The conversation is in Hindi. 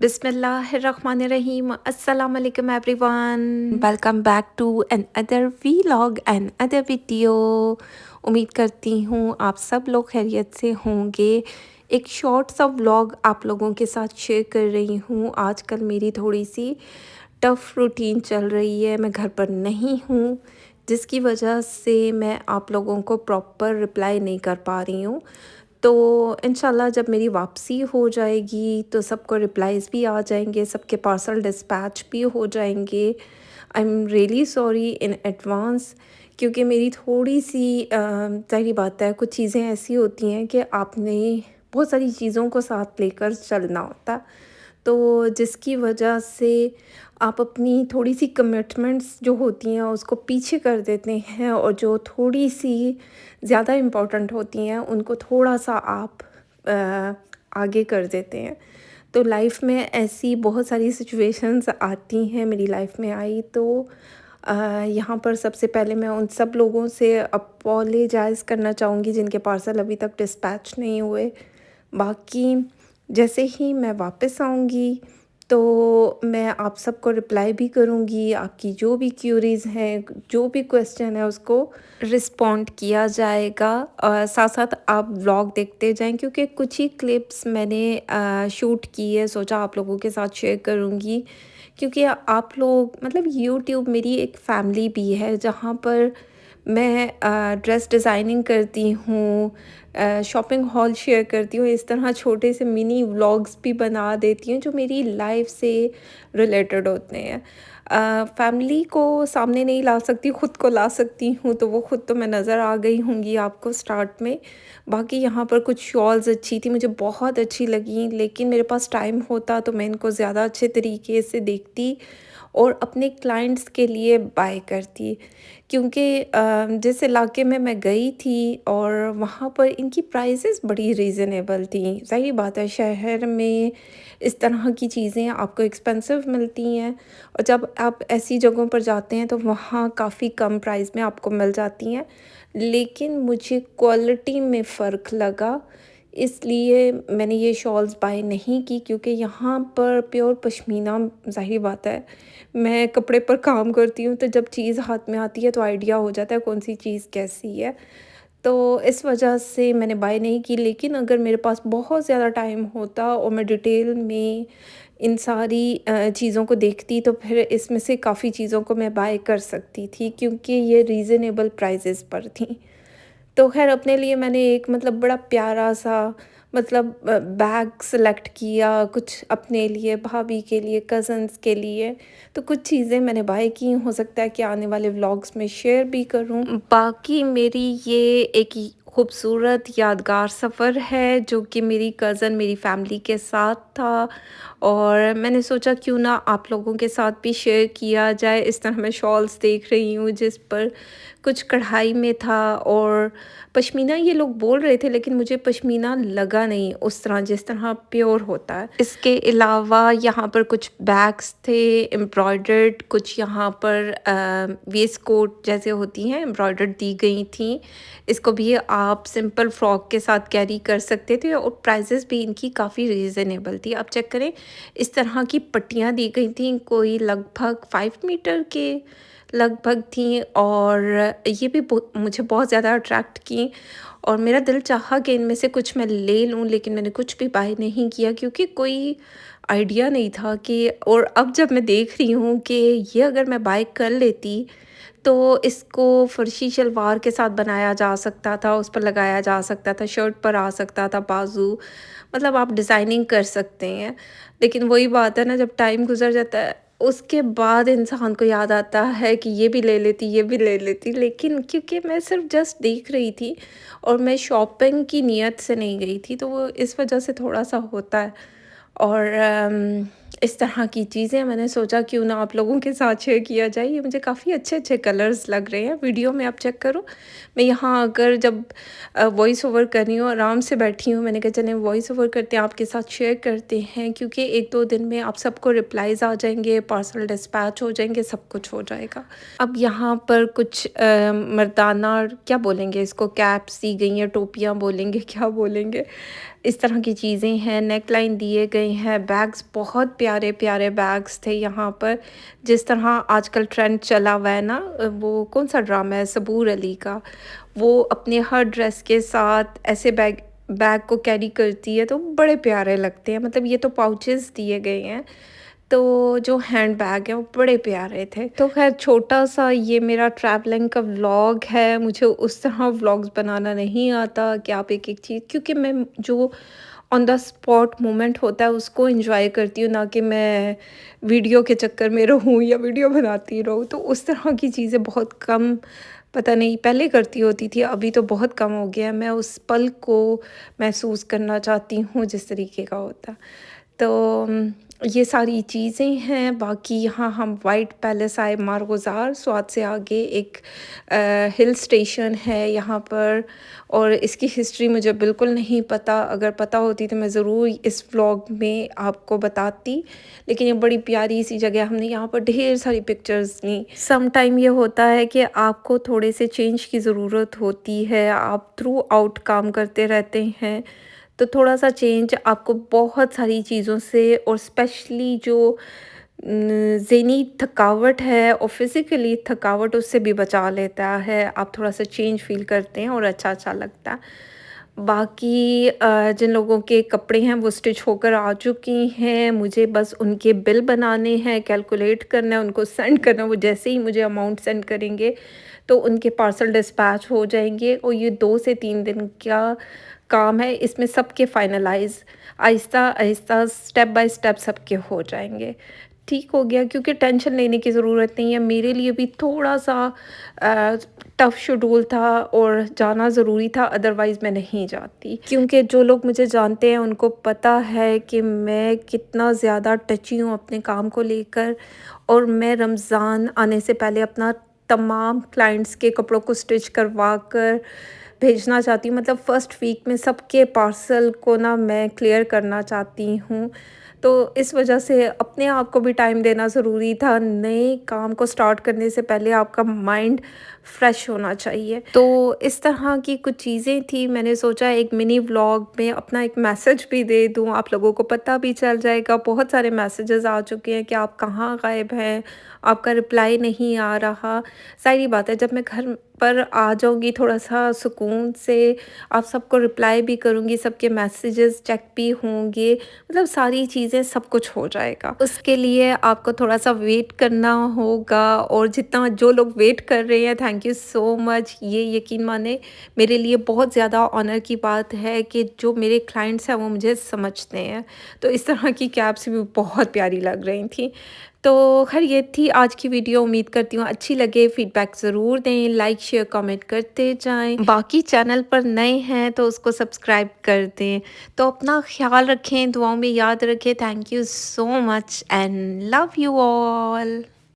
बिस्मिल्लाहिर्रहमानिर्रहीम अस्सलाम वालेकुम everyone. Welcome back to another vlog and other video. उम्मीद करती हूँ आप सब लोग खैरियत से होंगे। एक शॉर्ट सा व्लॉग आप लोगों के साथ शेयर कर रही हूँ। आजकल मेरी थोड़ी सी टफ़ रूटीन चल रही है, मैं घर पर नहीं हूँ, जिसकी वजह से मैं आप लोगों को प्रॉपर रिप्लाई नहीं कर पा रही हूँ। तो इंशाल्लाह जब मेरी वापसी हो जाएगी तो सबको रिप्लाईज़ भी आ जाएंगे, सबके पार्सल डिस्पैच भी हो जाएंगे। I am really sorry in advance, क्योंकि मेरी थोड़ी सी ज़ाहिर बात है, कुछ चीज़ें ऐसी होती हैं कि आपने बहुत सारी चीज़ों को साथ लेकर चलना होता, तो जिसकी वजह से आप अपनी थोड़ी-सी कमिटमेंट्स जो होती हैं उसको पीछे कर देते हैं, और जो थोड़ी-सी ज़्यादा इम्पोर्टेंट होती हैं उनको थोड़ा-सा आप अ, आगे कर देते हैं। तो लाइफ़ में ऐसी बहुत सारी सिचुएशंस आती हैं, मेरी लाइफ़ में आई। तो अ, यहाँ पर सबसे पहले मैं उन सब लोगों से अपोलोजाइज़ करना चाहूँगी जिनके पार्सल अभी तक डिस्पैच नहीं हुए। बाकी जैसे ही मैं वापस आऊँगी तो मैं आप सबको रिप्लाई भी करूँगी, आपकी जो भी क्यूरीज़ हैं, जो भी क्वेश्चन है उसको रिस्पॉन्ड किया जाएगा। साथ-साथ आप व्लॉग देखते जाएँ, क्योंकि कुछ ही क्लिप्स मैंने शूट की है, सोचा आप लोगों के साथ शेयर करूँगी। क्योंकि आप लोग मतलब यूट्यूब मेरी एक फैमिली भी है, जहाँ पर मैं ड्रेस डिज़ाइनिंग करती हूँ, शॉपिंग हॉल शेयर करती हूँ, इस तरह छोटे से मिनी व्लॉग्स भी बना देती हूँ जो मेरी लाइफ से रिलेटेड होते हैं। फैमिली को सामने नहीं ला सकती, खुद को ला सकती हूँ, तो वो खुद तो मैं नज़र आ गई होंगी आपको स्टार्ट में। बाकी यहाँ पर कुछ शॉल्स अच्छी थी, मुझे बहुत अच्छी लगी, लेकिन मेरे पास टाइम होता तो मैं इनको ज़्यादा अच्छे तरीके से देखती और अपने क्लाइंट्स के लिए बाय करती। क्योंकि जिस इलाके में मैं गई थी और वहाँ पर इनकी प्राइसेस बड़ी रीज़नेबल थी। ज़ाहिर बात है, शहर में इस तरह की चीज़ें आपको एक्सपेंसिव मिलती हैं, और जब आप ऐसी जगहों पर जाते हैं तो वहाँ काफ़ी कम प्राइस में आपको मिल जाती हैं। लेकिन मुझे क्वालिटी में फ़र्क लगा, इसलिए मैंने ये शॉल्स बाय नहीं की, क्योंकि यहाँ पर प्योर पश्मीना, ज़ाहिर बात है, मैं कपड़े पर काम करती हूँ, तो जब चीज़ हाथ में आती है तो आइडिया हो जाता है कौन-सी चीज़ कैसी है। तो इस वजह से मैंने बाय नहीं की, लेकिन अगर मेरे पास बहुत ज़्यादा टाइम होता और मैं डिटेल में इन सारी चीज़ों को देखती, तो फिर इसमें से काफ़ी चीज़ों को मैं बाय कर सकती थी, क्योंकि ये रीज़नेबल प्राइसेस पर थीं। तो ख़ैर अपने लिए मैंने एक मतलब बड़ा प्यारा-सा मतलब बैग सेलेक्ट किया, कुछ अपने लिए, भाभी के लिए, कज़न्स के लिए। तो कुछ चीज़ें मैंने बाय की, हो सकता है कि आने वाले व्लॉग्स में शेयर भी करूँ। बाकी मेरी ये एक खूबसूरत यादगार सफ़र है जो कि मेरी कज़न, मेरी फ़ैमिली के साथ था, और मैंने सोचा क्यों ना आप लोगों के साथ भी शेयर किया जाए। इस तरह मैं शॉल्स देख रही हूँ जिस पर कुछ कढ़ाई में था, और पश्मीना ये लोग बोल रहे थे, लेकिन मुझे पश्मीना लगा नहीं उस तरह जिस तरह प्योर होता है। इसके अलावा यहाँ पर कुछ बैग्स थे एम्ब्रॉयडर्ड, कुछ यहाँ पर वेस्ट कोट जैसे होती हैं एम्ब्रॉयडर्ड दी गई थी। इसको भी आप सिंपल फ्रॉक के साथ कैरी कर सकते थे, और प्राइसेस भी इनकी काफ़ी रीज़नेबल थी। आप चेक करें, इस तरह की पट्टियाँ दी गई थी, कोई लगभग 5 मीटर के लगभग थी, और ये भी मुझे बहुत ज़्यादा अट्रैक्ट की, और मेरा दिल चाहा कि इनमें से कुछ मैं ले लूँ, लेकिन मैंने कुछ भी बाय नहीं किया, क्योंकि कोई आइडिया नहीं था कि, और अब जब मैं देख रही हूँ कि ये अगर मैं बाय कर लेती तो इसको फर्शी शलवार के साथ बनाया जा सकता था, उस पर लगाया जा सकता था, शर्ट पर आ सकता था, बाजू, मतलब आप डिज़ाइनिंग कर सकते हैं। लेकिन वही बात है ना, जब टाइम गुज़र जाता है उसके बाद इंसान को याद आता है कि ये भी ले लेती, ये भी ले लेती। लेकिन क्योंकि मैं सिर्फ जस्ट देख रही थी और मैं शॉपिंग की नीयत से नहीं गई थी, तो वो इस वजह से थोड़ा-सा होता है। और इस तरह की चीज़ें मैंने सोचा क्यों ना आप लोगों के साथ शेयर किया जाए। ये मुझे काफ़ी अच्छे-अच्छे कलर्स लग रहे हैं, वीडियो में आप चेक करो। मैं यहाँ आकर जब वॉइस ओवर कर रही हूँ, आराम से बैठी हूँ, मैंने कहा चलें वॉइस ओवर करते हैं, आपके साथ शेयर करते हैं, क्योंकि 1-2 दिन में आप सबको रिप्लाईज़ आ जाएँगे, पार्सल डिस्पैच हो जाएँगे, सब कुछ हो जाएगा। अब यहाँ पर कुछ मर्दाना क्या बोलेंगे इसको, कैप्स दी गई हैं, टोपियाँ बोलेंगे, क्या बोलेंगे? इस तरह की चीज़ें हैं, नेक लाइन दिए गए हैं, बैग्स बहुत प्यारे-प्यारे बैग्स थे यहाँ पर। जिस तरह आजकल ट्रेंड चला हुआ है ना, वो कौन-सा ड्रामा है सबूर अली का, वो अपने हर ड्रेस के साथ ऐसे बैग बैग को कैरी करती है तो बड़े प्यारे लगते हैं। मतलब ये तो पाउचेज़ दिए गए हैं, तो जो हैंड बैग है वो बड़े प्यारे थे। तो ख़ैर छोटा-सा ये मेरा ट्रैवलिंग का व्लॉग है। मुझे उस तरह व्लॉग्स बनाना नहीं आता कि आप एक-एक चीज़, क्योंकि मैं जो ऑन द स्पॉट मोमेंट होता है उसको एन्जॉय करती हूँ, ना कि मैं वीडियो के चक्कर में रहूँ या वीडियो बनाती रहूँ। तो उस तरह की चीज़ें बहुत कम, पता नहीं पहले करती होती थी, अभी तो बहुत कम हो गया है। मैं उस पल को महसूस करना चाहती हूँ जिस तरीके का होता। तो ये सारी चीज़ें हैं। बाकी यहाँ हम वाइट पैलेस आए, मारगोज़ार, स्वात से आगे एक हिल स्टेशन है यहाँ पर, और इसकी हिस्ट्री मुझे बिल्कुल नहीं पता। अगर पता होती तो मैं ज़रूर इस व्लॉग में आपको बताती। लेकिन ये बड़ी प्यारी सी जगह, हमने यहाँ पर ढेर सारी पिक्चर्स ली। सम टाइम ये होता है कि आपको थोड़े से चेंज की ज़रूरत होती है, आप थ्रू आउट काम करते रहते हैं, तो थोड़ा-सा चेंज आपको बहुत सारी चीज़ों से, और स्पेशली जो ज़हनी थकावट है और फिज़िकली थकावट, उससे भी बचा लेता है। आप थोड़ा-सा चेंज फ़ील करते हैं और अच्छा-अच्छा लगता है। बाकी जिन लोगों के कपड़े हैं वो स्टिच होकर आ चुकी हैं, मुझे बस उनके बिल बनाने हैं, कैलकुलेट करना है, उनको सेंड करना है। वो जैसे ही मुझे अमाउंट सेंड करेंगे तो उनके पार्सल डिस्पैच हो जाएँगे, और ये 2 से 3 दिन का काम है। इसमें सबके फाइनलाइज़ आहिस्ता-आहिस्ता, स्टेप बाय स्टेप सबके हो जाएँगे। ठीक हो गया, क्योंकि टेंशन लेने की ज़रूरत नहीं है। मेरे लिए भी थोड़ा-सा टफ़ शेड्यूल था और जाना ज़रूरी था, अदरवाइज़ मैं नहीं जाती। क्योंकि जो लोग मुझे जानते हैं उनको पता है कि मैं कितना ज़्यादा टची हूँ अपने काम को लेकर, और मैं रमज़ान आने से पहले अपना तमाम क्लाइंट्स के कपड़ों को स्टिच करवा कर भेजना चाहती हूँ। मतलब फर्स्ट वीक में सबके पार्सल को ना मैं क्लियर करना चाहती हूँ। तो इस वजह से अपने आप को भी टाइम देना ज़रूरी था। नए काम को स्टार्ट करने से पहले आपका माइंड फ्रेश होना चाहिए। तो इस तरह की कुछ चीज़ें थी, मैंने सोचा एक मिनी व्लॉग में अपना एक मैसेज भी दे दूँ, आप लोगों को पता भी चल जाएगा। बहुत सारे मैसेजेस आ चुके हैं कि आप कहाँ गायब हैं, आपका रिप्लाई नहीं आ रहा। ज़ाहिर-सी बात है, जब मैं घर पर आ जाऊँगी थोड़ा-सा सुकून से, आप सबको रिप्लाई भी करूँगी, सबके मैसेजेस चेक भी होंगे, मतलब सारी चीज़ें सब कुछ हो जाएगा। उसके लिए आपको थोड़ा-सा वेट करना होगा, और जितना जो लोग वेट कर रहे हैं, थैंक यू सो मच। ये यकीन माने मेरे लिए बहुत ज़्यादा ऑनर की बात है कि जो मेरे क्लाइंट्स हैं वो मुझे समझते हैं। तो इस तरह की कैप्स भी बहुत प्यारी लग रही थी। तो खैर ये थी आज की वीडियो, उम्मीद करती हूँ अच्छी लगे। फीडबैक ज़रूर दें, लाइक शेयर कमेंट करते जाएं। बाकी चैनल पर नए हैं तो उसको सब्सक्राइब कर दें। तो अपना ख्याल रखें, दुआओं में याद रखें। Thank you so much and love you all.